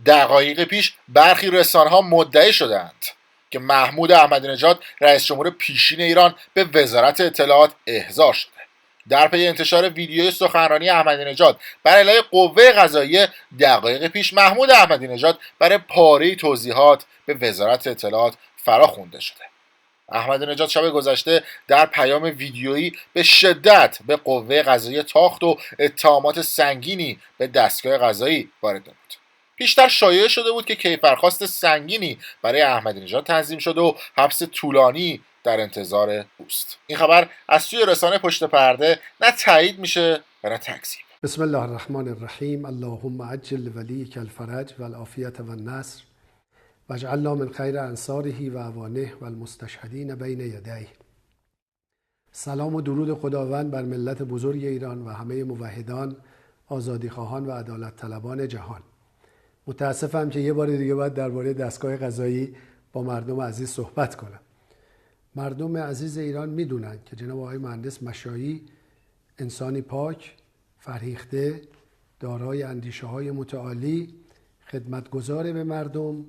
دقایق پیش برخی رسانه‌ها مدعی شدند که محمود احمدی نژاد رئیس جمهور پیشین ایران به وزارت اطلاعات احضار شده. در پی انتشار ویدیوی سخنرانی احمدی نژاد بر علیه قوه قضاییه دقایق پیش محمود احمدی نژاد برای پاره توضیحات به وزارت اطلاعات فراخوانده شده. احمدی نژاد شب گذشته در پیام ویدیویی به شدت به قوه قضاییه تاخت و اتهامات سنگینی به دستگاه قضایی وارد نمود. پیشتر شایعه شده بود که کیفرخواست سنگینی برای احمدی نژاد تنظیم شده و حبس طولانی در انتظار اوست. این خبر از سوی رسانه پشت پرده نه تایید میشه و نه تکذیب. بسم الله الرحمن الرحیم. اللهم عجل ولیک الفرج والعافیة والنصر واجعلنا من خیر انصاره و اعوانه والمستشهدین بین یدیه. سلام و درود خداوند بر ملت بزرگ ایران و همه موحدان، آزادیخواهان و عدالت طلبان جهان. متاسفم که یه بار دیگه باید درباره دستگاه قضایی با مردم عزیز صحبت کنم. مردم عزیز ایران میدونن که جناب آقای مهندس مشایی انسانی پاک، فرهیخته، دارای اندیشه‌های متعالی، خدمتگزار به مردم،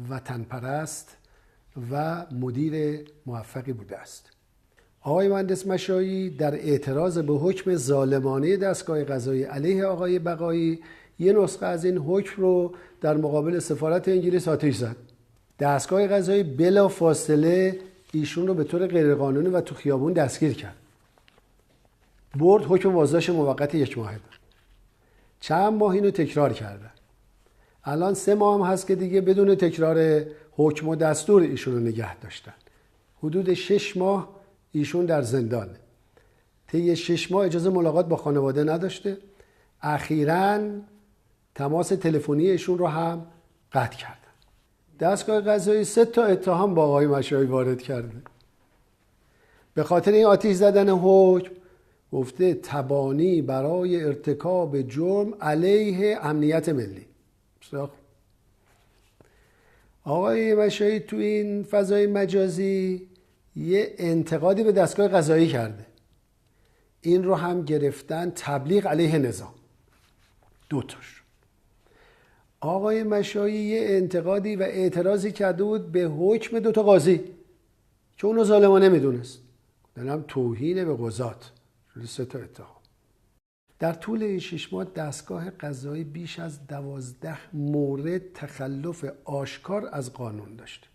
وطنپرست و مدیر موفقی بوده است. آقای مهندس مشایی در اعتراض به حکم ظالمانه دستگاه قضایی علیه آقای بقایی یه نسخه از این حکم رو در مقابل سفارت انگلیس آتش زد. دستگاه قضایی بلا فاصله ایشون رو به طور غیرقانونی و تو خیابون دستگیر کرد. برد حکم بازداشت موقت 1 ماه. چند ماه اینو تکرار کردن. الان 3 ماه هم هست که دیگه بدون تکرار حکم و دستور ایشون رو نگه داشتن. حدود 6 ماه ایشون در زندانه. طی 6 ماه اجازه ملاقات با خانواده نداشته. اخیراً تماس تلفنی ایشون رو هم قطع کردن. دستگاه قضایی 3 تا اتهام با آقای مشایی وارد کرده. به خاطر این آتش زدن حکم گفته تبانی برای ارتکاب جرم علیه امنیت ملی. آقای مشایی تو این فضای مجازی یه انتقادی به دستگاه قضایی کرده. این رو هم گرفتن تبلیغ علیه نظام. 2 تاش. آقای مشایی یه انتقادی و اعتراضی کرده بود به حکم 2 تا قاضی که اونو ظالمانه میدونست. دارم توهین به قضات. 3 تا اتهام. در طول این 6 ماه دستگاه قضایی بیش از 12 مورد تخلف آشکار از قانون داشته.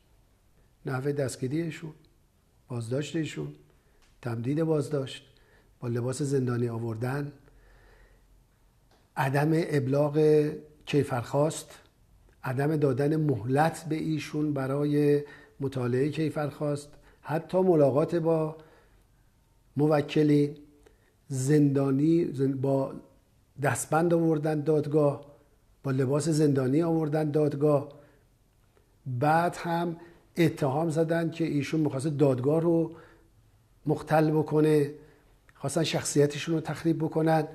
نحوه دستگیری ایشون، بازداشت ایشون، تمدید بازداشت، با لباس زندانی آوردن، عدم ابلاغ کیفرخواست، عدم دادن مهلت به ایشون برای مطالعه کیفرخواست، حتی ملاقات با موکلی، زندانی با دستبند آوردن دادگاه، با لباس زندانی آوردن دادگاه. بعد هم اتهام زدن که ایشون می‌خواست دادگاه رو مختل بکنه، خواستن شخصیتشون رو تخریب بکنن.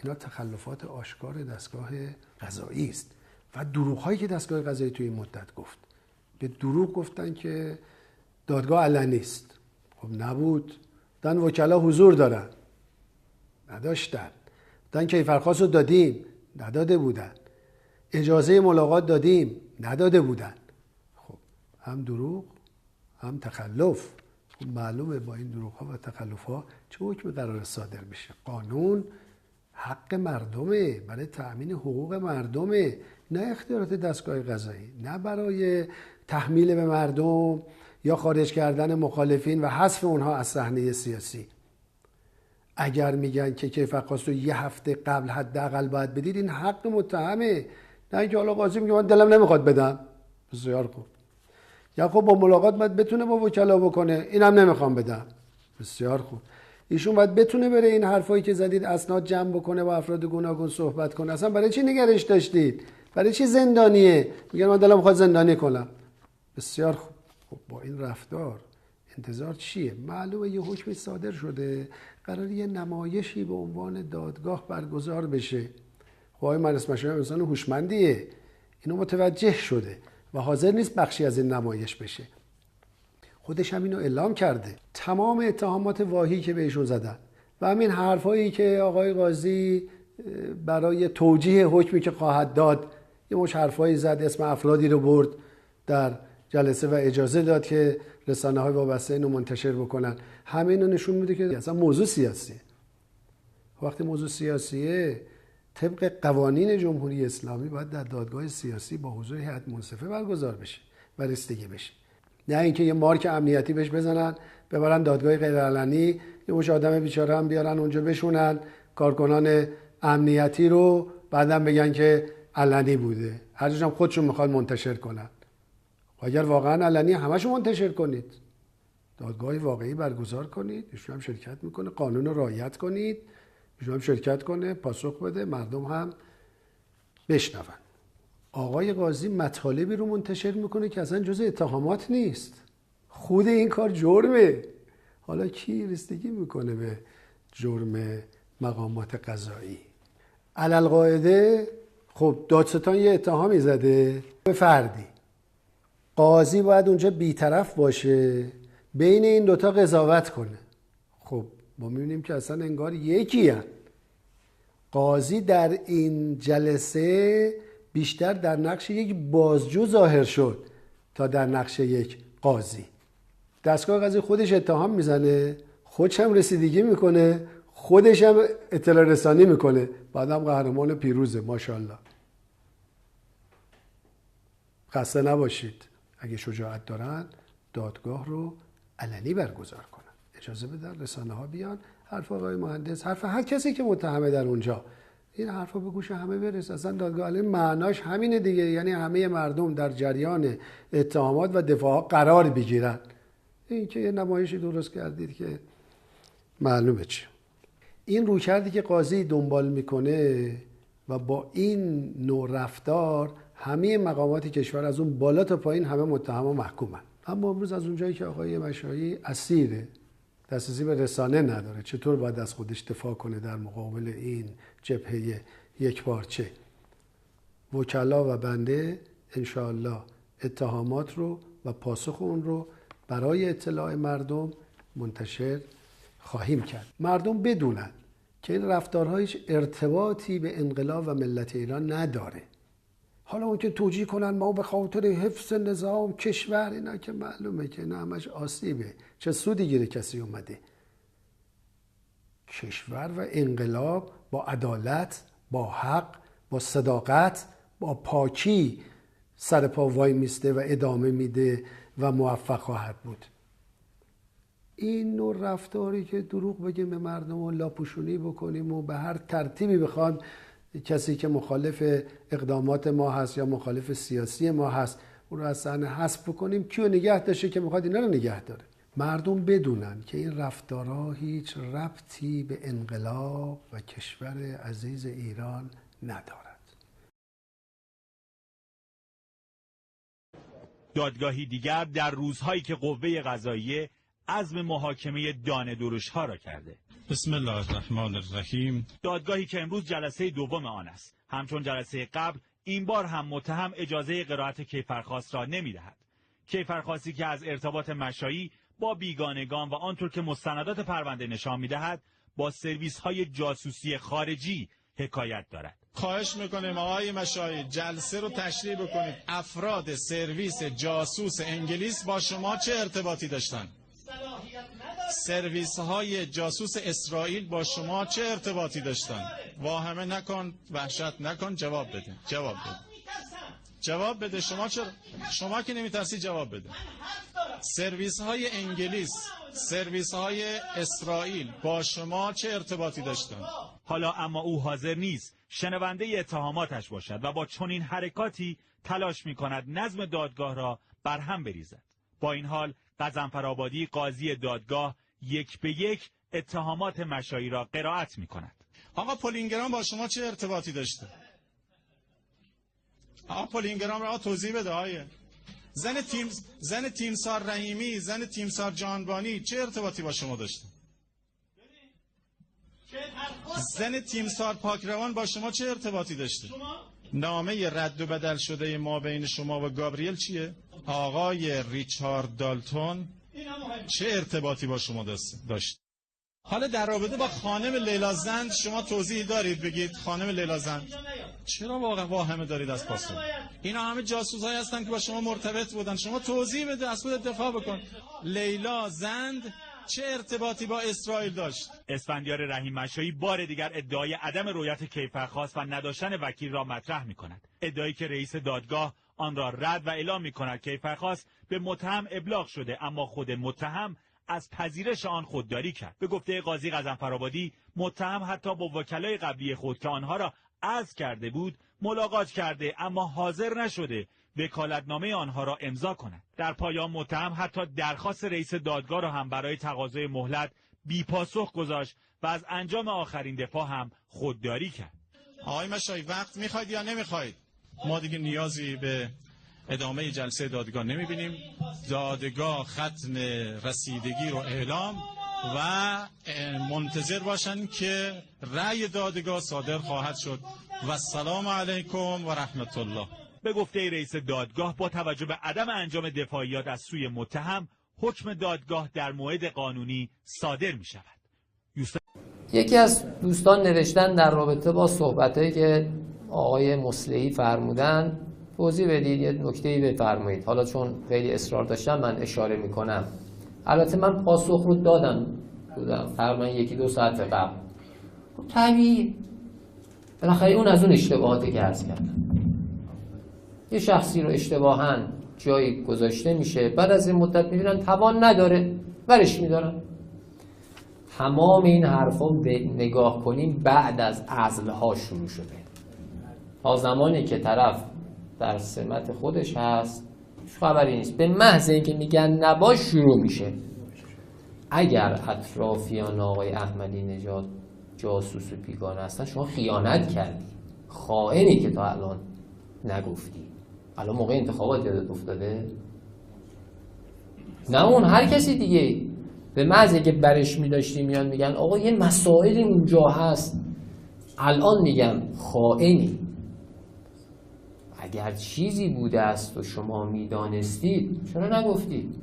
اینا تخلفات آشکار دستگاه قضایی است و دروغ‌هایی که دستگاه قضایی توی این مدت گفت. به دروغ گفتن که دادگاه علنی است. خب نبود. دن وکلا حضور دارن، نداشتن. دن کیفرخواست رو دادیم، نداده بودن. اجازه ملاقات دادیم، نداده بودن. خب هم دروغ هم تخلف. خب معلومه با این دروغ‌ها و تخلف‌ها چه حکمی قرار صادر بشه. قانون حق مردمه، برای تأمین حقوق مردمه، نه اختیارات دستگاه قضایی، نه برای تحمیل به مردم یا خارج کردن مخالفین و حذف اونها از صحنه سیاسی. اگر میگن که کیفرخواست رو 1 هفته قبل حداقل باید بدید، این حق متهمه. نه اینکه حالا قاضی میگه من دلم نمیخواد بدم. بسیار خوب. یا خب با ملاقات باید بتونه با وکلا بکنه، اینم نمیخوام بدم. بسیار خوب. ایشون باید بتونه بره این حرفایی که زدید اسناد جمع بکنه، با افراد گوناگون صحبت کنه. اصلا برای چی نگرش داشتید؟ برای چی زندانیه؟ میگن من دلم میخواد زندانی کنم. بسیار خوب. خب با این رفتار انتظار چیه؟ معلومه یه حکمی صادر شده، قراره یه نمایشی به عنوان دادگاه برگزار بشه. خب آقای مهندس مشایی انسان هوشمندیه، اینو متوجه شده و حاضر نیست بخشی از این نمایش بشه. خودش هم اینو اعلام کرده. تمام اتهامات واهی که بهشون زدن و همین حرفایی که آقای قاضی برای توجیه حکمی که خواهد داد یه مش حرفایی زد، اسم افرادی رو برد در جلسه و اجازه داد که رسانه‌های وابسته اینو منتشر بکنن. همه اینو نشون میده که اصلا موضوع سیاسیه. وقتی موضوع سیاسیه، طبق قوانین جمهوری اسلامی باید در دادگاه سیاسی با حضور هیئت منصفه برگزار بشه و رسیدگی بشه. نه اینکه یه مارک امنیتی بهش بزنن، ببرن دادگاه غیرعلنی، یه مش آدم بیچاره هم بیارن اونجا بشونن، کارکنان امنیتی رو، بعداً بگن که علنی بوده. هر جاشم خودشون میخواد منتشر کنن. اگر واقعا علنی همشو منتشر کنید، دادگاه واقعی برگزار کنید، ایشون هم شرکت میکنه، قانون رو رعایت کنید، ایشون هم شرکت کنه، پاسخ بده، مردم هم بشنون. آقای قاضی مطالبی رو منتشر میکنه که اصلا جزء اتهامات نیست. خود این کار جرمه. حالا کی رسیدگی میکنه به جرم مقامات قضایی؟ علالقاعده خب دادستان یه اتهامی زده به فردی، قاضی باید اونجا بیطرف باشه، بین این دوتا قضاوت کنه. خب ما میبینیم که اصلا انگار یکی هست. قاضی در این جلسه بیشتر در نقش یک بازجو ظاهر شد تا در نقش یک قاضی. دستگاه قضایی خودش اتهام میزنه، خودش هم رسیدگی میکنه، خودش هم اطلاع رسانی میکنه، بعدم قهرمان پیروزه. ماشاءالله. خسته نباشید. اگه شجاعت دارن دادگاه رو علنی برگزار کنن، اجازه بدن رسانه ها بیان، حرف آقای مهندس، حرف هر کسی که متهمه در اونجا، این حرفا به گوش همه برسه. اصلا دادگاه علنی معناش همینه دیگه، یعنی همه مردم در جریان اتهامات و دفاع قرار بگیرن. این که یه نمایشی درست کردید که معلومه چیه. این رویکردی که قاضی دنبال میکنه و با این نوع رفتار همه مقامات کشور از اون بالا تا پایین همه متهم و محکومن. اما امروز از اونجایی که آقای مشایی اسیره، دسترسی به رسانه نداره، چطور باید از خودش دفاع کنه در مقابل این جبهه یکپارچه؟ وکلا و بنده انشاءالله اتهامات رو و پاسخ اون رو برای اطلاع مردم منتشر خواهیم کرد. مردم بدونن که این رفتارها هیچ ارتباطی به انقلاب و ملت ایران نداره. حالا اون که توجیه کنن ما به خاطر حفظ نظام کشور، اینا که معلومه که نه، همش آسیبه. چه سودی گیره کسی اومده؟ کشور و انقلاب با عدالت، با حق، با صداقت، با پاکی سر پا وای میسته و ادامه میده و موفق خواهد بود. این نوع رفتاری که دروغ بگیم به مردم و لاپوشونی بکنیم و به هر ترتیبی بخوان کسی که مخالف اقدامات ما هست یا مخالف سیاسی ما هست اون رو از صحنه حذف بکنیم، کیو نگه داشته که میخواد اینا رو نگه داره؟ مردم بدونن که این رفتارها هیچ ربطی به انقلاب و کشور عزیز ایران ندارد. دادگاهی دیگر در روزهایی که قوه قضاییه عزم محاکمه دانه دروش‌ها را کرده. بسم الله الرحمن الرحیم. دادگاهی که امروز جلسه دوم آن است. همچون جلسه قبل این بار هم متهم اجازه قرائت کیفرخواست را نمی‌دهد. کیفرخواستی که از ارتباط مشایی با بیگانگان و آنطور که مستندات پرونده نشان می‌دهد با سرویس‌های جاسوسی خارجی حکایت دارد. خواهش میکنیم آقای مشایی جلسه رو تشریح بکنید. افراد سرویس جاسوس انگلیس با شما چه ارتباطی داشتن؟ سرویس های جاسوس اسرائیل با شما چه ارتباطی داشتن؟ واهمه نکن، وحشت نکن، جواب بده. جواب بده. شما که نمیترسی جواب بده. سرویس های انگلیس، سرویس های اسرائیل با شما چه ارتباطی داشتن؟ حالا اما او حاضر نیست شنونده اتهاماتش باشد و با چنین حرکاتی تلاش می‌کند نظم دادگاه را برهم بریزد. با این حال غضنفرآبادی قاضی دادگاه یک به یک اتهامات مشایی را قرائت می‌کند. آقا پولینگرام با شما چه ارتباطی داشته؟ آقا پولینگرام را توضیح بده. آیه زن تیمسار رحیمی، زن تیمسار جانبانی چه ارتباطی با شما داشته؟ زن تیمسار پاکروان با شما چه ارتباطی داشته؟ نامه رد و بدل شده ما بین شما و گابریل چیه؟ آقای ریچارد دالتون چه ارتباطی با شما داشت؟ حالا در رابطه با خانم لیلا زند شما توضیح دارید؟ بگید خانم لیلا زند. چرا واهمه دارید از پاسخ؟ اینا همه جاسوسایی هستن که با شما مرتبط بودن. شما توضیح بده، از خودت دفاع بکن. لیلا زند چه ارتباطی با اسرائیل داشت؟ اسفندیار رحیم مشایی بار دیگر ادعای عدم رؤیت کیفرخواست و نداشتن وکیل را مطرح می‌کند. ادعایی که رئیس دادگاه آن را رد و اعلام می‌کند کیفرخواست به متهم ابلاغ شده، اما خود متهم از پذیرش آن خودداری کرد. به گفته قاضی غضنفرآبادی، متهم حتی با وکلای قبلی خود که آنها را عزل کرده بود ملاقات کرده، اما حاضر نشده وکالتنامه آنها را امضا کند. در پایان متهم حتی درخواست رئیس دادگاه را هم برای تقاضای مهلت بی پاسخ گذاشت و از انجام آخرین دفاع هم خودداری کرد. آقای مشایی وقت میخواید یا نمیخواید؟ ما دیگه نیازی به ادامه جلسه دادگاه نمیبینیم. دادگاه ختم رسیدگی رو اعلام و منتظر باشن که رأی دادگاه صادر خواهد شد. و السلام علیکم و رحمت الله. به گفته رئیس دادگاه با توجه به عدم انجام دفاعیات از سوی متهم، حکم دادگاه در موعد قانونی صادر می شود. یکی از دوستان نوشتن در رابطه با صحبتایی که آقای مصلحی فرمودن توضیح بدید، یه نکته‌ای بفرمایید. حالا چون خیلی اصرار داشتم من اشاره میکنم. البته من پاسخ رو دادم تقریبا 1-2 ساعت قبل. طبیعی بالاخره اون از اون اشتباهاتی که عرض کردم. یه شخصی رو اشتباهاً جایی گذاشته میشه، بعد از این مدت میبینن توان نداره ورش میدارن. تمام این حرفا به نگاه کنیم بعد از عزل‌ها شروع شده. تا زمانی که طرف در سمت خودش هست خبری نیست. به محض اینکه میگن نباش شروع میشه. اگر اطرافیان آقای احمدی نژاد جاسوس و بیگانه هستن، شما خیانت کردی، خائنی که تا الان نگفتی. الان موقع انتخابات یادت افتاده؟ نه اون هر کسی دیگه. به محض اینکه برش میداشتی میان میگن آقا یه مسائلی اونجا هست، الان میگم خائنی. اگر چیزی بوده است و شما میدانستید چرا نگفتید؟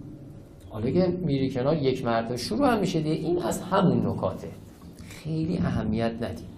حالا که میری کنار یک مرتبه شروع هم میشه دیگه. این از همون نکاته، خیلی اهمیت ندید.